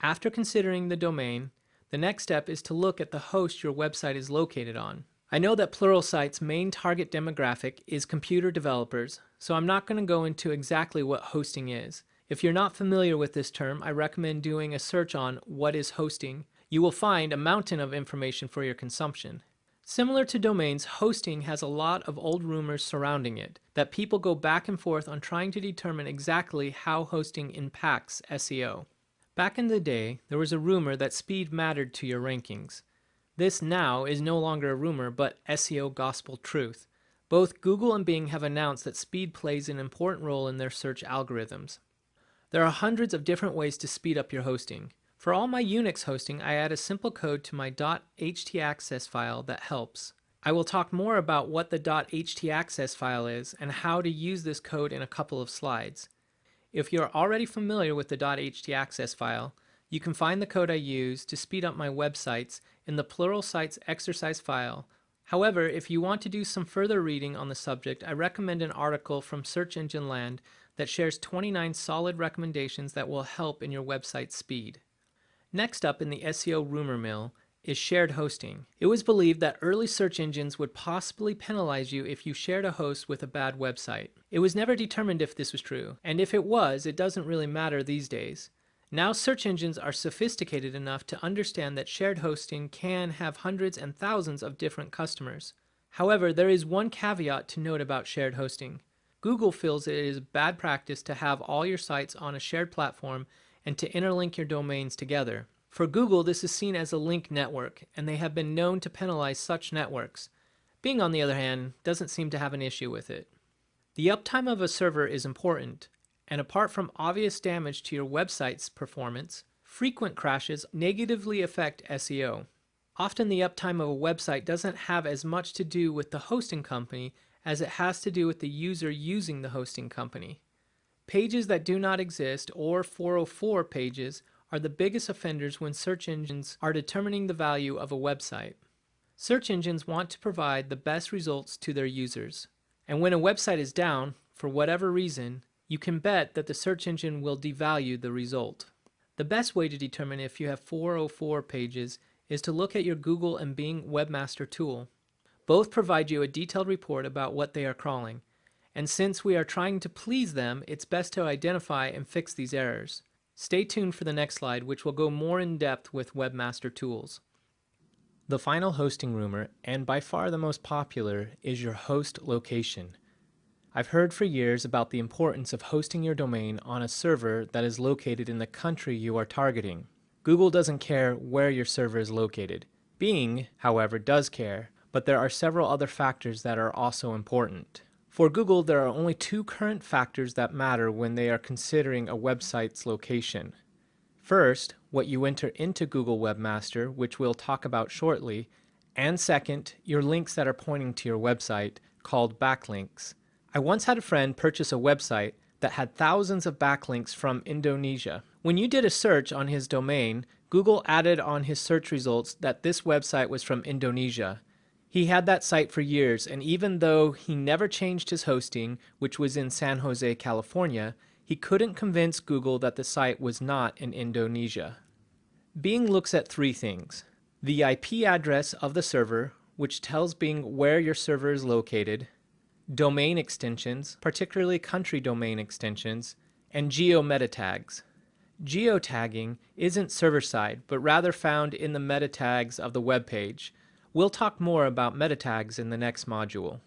After considering the domain, the next step is to look at the host your website is located on. I know that Pluralsight's main target demographic is computer developers, so I'm not going to go into exactly what hosting is. If you're not familiar with this term, I recommend doing a search on what is hosting. You will find a mountain of information for your consumption. Similar to domains, hosting has a lot of old rumors surrounding it that people go back and forth on trying to determine exactly how hosting impacts SEO. Back in the day, there was a rumor that speed mattered to your rankings. This now is no longer a rumor, but SEO gospel truth. Both Google and Bing have announced that speed plays an important role in their search algorithms. There are hundreds of different ways to speed up your hosting. For all my Unix hosting, I add a simple code to my .htaccess file that helps. I will talk more about what the .htaccess file is and how to use this code in a couple of slides. If you're already familiar with the .htaccess file, you can find the code I use to speed up my websites in the Pluralsights exercise file. However, if you want to do some further reading on the subject, I recommend an article from Search Engine Land that shares 29 solid recommendations that will help in your website speed. Next up in the SEO rumor mill is shared hosting. It was believed that early search engines would possibly penalize you if you shared a host with a bad website. It was never determined if this was true, and if it was, it doesn't really matter these days. Now search engines are sophisticated enough to understand that shared hosting can have hundreds and thousands of different customers. However, there is one caveat to note about shared hosting. Google feels it is bad practice to have all your sites on a shared platform and to interlink your domains together. For Google, this is seen as a link network, and they have been known to penalize such networks. Bing, on the other hand, doesn't seem to have an issue with it. The uptime of a server is important, and apart from obvious damage to your website's performance, frequent crashes negatively affect SEO. Often the uptime of a website doesn't have as much to do with the hosting company as it has to do with the user using the hosting company. Pages that do not exist, or 404 pages, are the biggest offenders when search engines are determining the value of a website. Search engines want to provide the best results to their users. And when a website is down, for whatever reason, you can bet that the search engine will devalue the result. The best way to determine if you have 404 pages is to look at your Google and Bing Webmaster Tool. Both provide you a detailed report about what they are crawling. And since we are trying to please them, it's best to identify and fix these errors. Stay tuned for the next slide, which will go more in depth with Webmaster Tools. The final hosting rumor, and by far the most popular, is your host location. I've heard for years about the importance of hosting your domain on a server that is located in the country you are targeting. Google doesn't care where your server is located. Bing, however, does care, but there are several other factors that are also important. For Google, there are only two current factors that matter when they are considering a website's location. First, what you enter into Google Webmaster, which we'll talk about shortly, and second, your links that are pointing to your website, called backlinks. I once had a friend purchase a website that had thousands of backlinks from Indonesia. When you did a search on his domain, Google added on his search results that this website was from Indonesia. He had that site for years, and even though he never changed his hosting, which was in San Jose, California, he couldn't convince Google that the site was not in Indonesia. Bing looks at three things: the IP address of the server, which tells Bing where your server is located, domain extensions, particularly country domain extensions, and geo meta tags. Geotagging isn't server-side, but rather found in the meta tags of the web page. We'll talk more about meta tags in the next module.